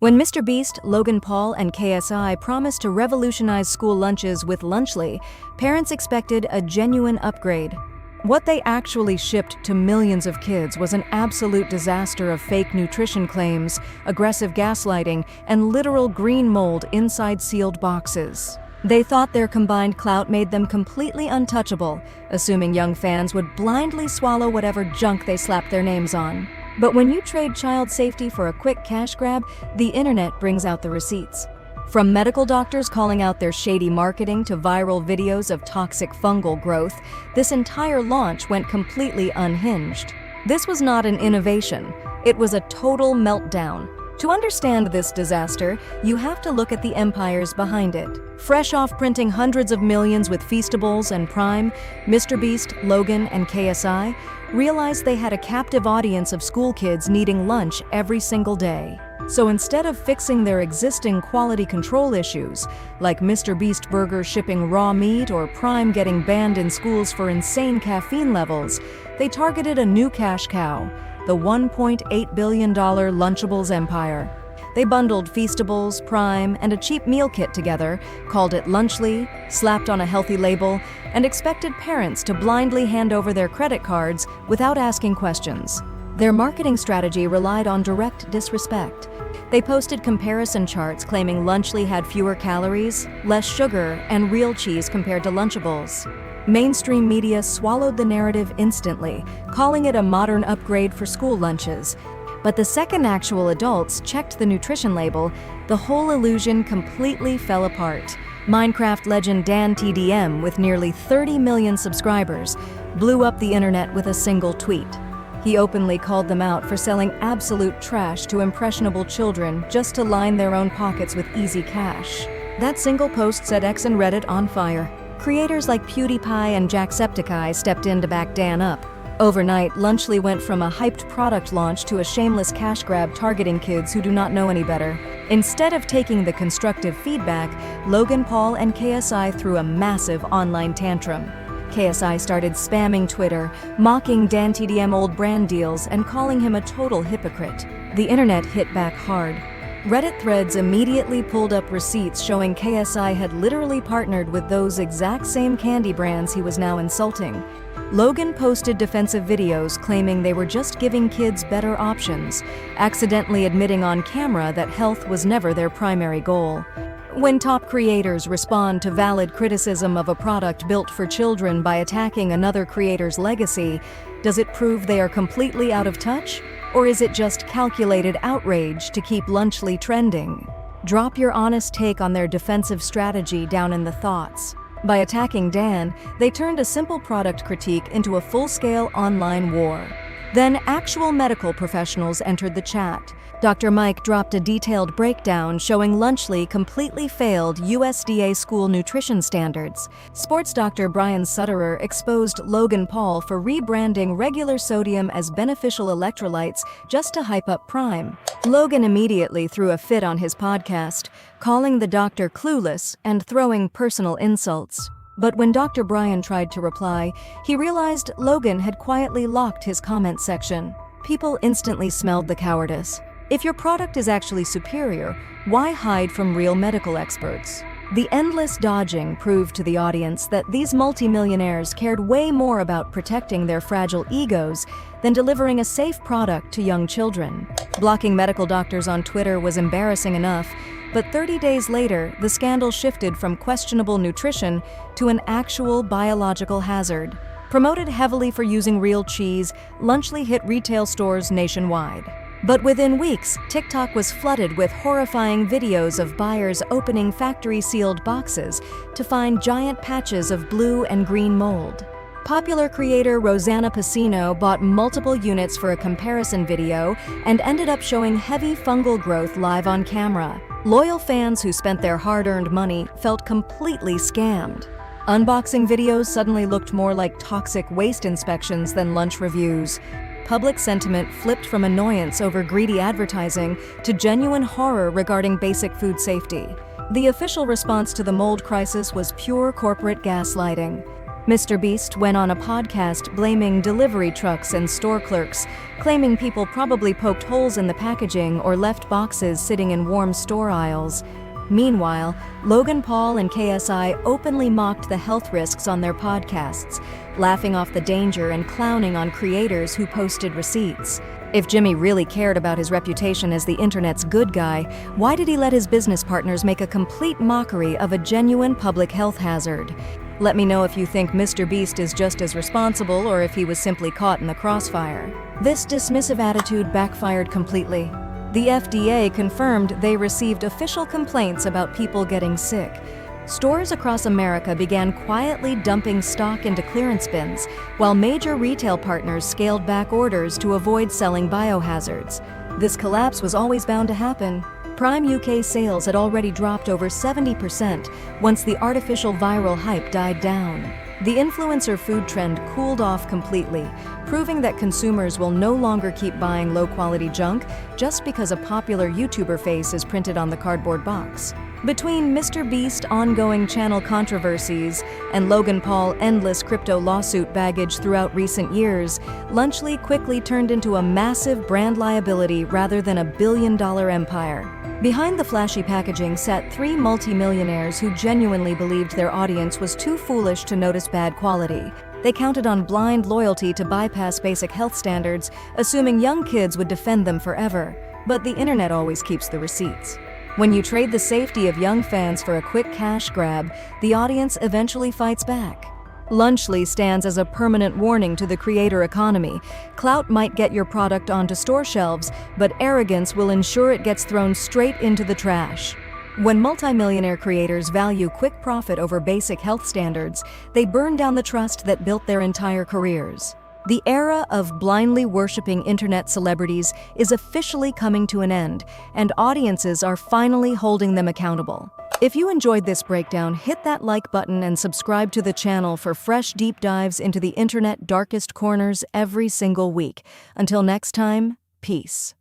When MrBeast, Logan Paul, and KSI promised to revolutionize school lunches with Lunchly, parents expected a genuine upgrade. What they actually shipped to millions of kids was an absolute disaster of fake nutrition claims, aggressive gaslighting, and literal green mold inside sealed boxes. They thought their combined clout made them completely untouchable, assuming young fans would blindly swallow whatever junk they slapped their names on. But when you trade child safety for a quick cash grab, the internet brings out the receipts. From medical doctors calling out their shady marketing to viral videos of toxic fungal growth, this entire launch went completely unhinged. This was not an innovation, it was a total meltdown. To understand this disaster, you have to look at the empires behind it. Fresh off printing hundreds of millions with Feastables and Prime, MrBeast, Logan, and KSI realized they had a captive audience of school kids needing lunch every single day. So instead of fixing their existing quality control issues, like MrBeast Burger shipping raw meat or Prime getting banned in schools for insane caffeine levels, they targeted a new cash cow, the $1.8 billion Lunchables empire. They bundled Feastables, Prime, and a cheap meal kit together, called it Lunchly, slapped on a healthy label, and expected parents to blindly hand over their credit cards without asking questions. Their marketing strategy relied on direct disrespect. They posted comparison charts claiming Lunchly had fewer calories, less sugar, and real cheese compared to Lunchables. Mainstream media swallowed the narrative instantly, calling it a modern upgrade for school lunches. But the second actual adults checked the nutrition label, the whole illusion completely fell apart. Minecraft legend DanTDM, with nearly 30 million subscribers, blew up the internet with a single tweet. He openly called them out for selling absolute trash to impressionable children just to line their own pockets with easy cash. That single post set X and Reddit on fire. Creators like PewDiePie and Jacksepticeye stepped in to back Dan up. Overnight, Lunchly went from a hyped product launch to a shameless cash grab targeting kids who do not know any better. Instead of taking the constructive feedback, Logan Paul and KSI threw a massive online tantrum. KSI started spamming Twitter, mocking DanTDM old brand deals, and calling him a total hypocrite. The internet hit back hard. Reddit threads immediately pulled up receipts showing KSI had literally partnered with those exact same candy brands he was now insulting. Logan posted defensive videos claiming they were just giving kids better options, accidentally admitting on camera that health was never their primary goal. When top creators respond to valid criticism of a product built for children by attacking another creator's legacy, does it prove they are completely out of touch? Or is it just calculated outrage to keep Lunchly trending? Drop your honest take on their defensive strategy down in the thoughts. By attacking Dan, they turned a simple product critique into a full-scale online war. Then actual medical professionals entered the chat. Dr. Mike dropped a detailed breakdown showing Lunchly completely failed USDA school nutrition standards. Sports doctor Brian Sutterer exposed Logan Paul for rebranding regular sodium as beneficial electrolytes just to hype up Prime. Logan immediately threw a fit on his podcast, calling the doctor clueless and throwing personal insults. But when Dr. Brian tried to reply, he realized Logan had quietly locked his comment section. People instantly smelled the cowardice. If your product is actually superior, why hide from real medical experts? The endless dodging proved to the audience that these multimillionaires cared way more about protecting their fragile egos than delivering a safe product to young children. Blocking medical doctors on Twitter was embarrassing enough, but 30 days later, the scandal shifted from questionable nutrition to an actual biological hazard. Promoted heavily for using real cheese, Lunchly hit retail stores nationwide. But within weeks, TikTok was flooded with horrifying videos of buyers opening factory-sealed boxes to find giant patches of blue and green mold. Popular creator Rosanna Pacino bought multiple units for a comparison video and ended up showing heavy fungal growth live on camera. Loyal fans who spent their hard-earned money felt completely scammed. Unboxing videos suddenly looked more like toxic waste inspections than lunch reviews. Public sentiment flipped from annoyance over greedy advertising to genuine horror regarding basic food safety. The official response to the mold crisis was pure corporate gaslighting. MrBeast went on a podcast blaming delivery trucks and store clerks, claiming people probably poked holes in the packaging or left boxes sitting in warm store aisles. Meanwhile, Logan Paul and KSI openly mocked the health risks on their podcasts, laughing off the danger and clowning on creators who posted receipts. If Jimmy really cared about his reputation as the internet's good guy, why did he let his business partners make a complete mockery of a genuine public health hazard? Let me know if you think MrBeast is just as responsible or if he was simply caught in the crossfire. This dismissive attitude backfired completely. The FDA confirmed they received official complaints about people getting sick. Stores across America began quietly dumping stock into clearance bins, while major retail partners scaled back orders to avoid selling biohazards. This collapse was always bound to happen. Prime UK sales had already dropped over 70% once the artificial viral hype died down. The influencer food trend cooled off completely, proving that consumers will no longer keep buying low-quality junk just because a popular YouTuber face is printed on the cardboard box. Between MrBeast's ongoing channel controversies and Logan Paul's endless crypto lawsuit baggage throughout recent years, Lunchables quickly turned into a massive brand liability rather than a billion-dollar empire. Behind the flashy packaging sat three multimillionaires who genuinely believed their audience was too foolish to notice bad quality. They counted on blind loyalty to bypass basic health standards, assuming young kids would defend them forever. But the internet always keeps the receipts. When you trade the safety of young fans for a quick cash grab, the audience eventually fights back. Lunchables stands as a permanent warning to the creator economy. Clout might get your product onto store shelves, but arrogance will ensure it gets thrown straight into the trash. When multimillionaire creators value quick profit over basic health standards, they burn down the trust that built their entire careers. The era of blindly worshiping internet celebrities is officially coming to an end, and audiences are finally holding them accountable. If you enjoyed this breakdown, hit that like button and subscribe to the channel for fresh deep dives into the internet's darkest corners every single week. Until next time, peace.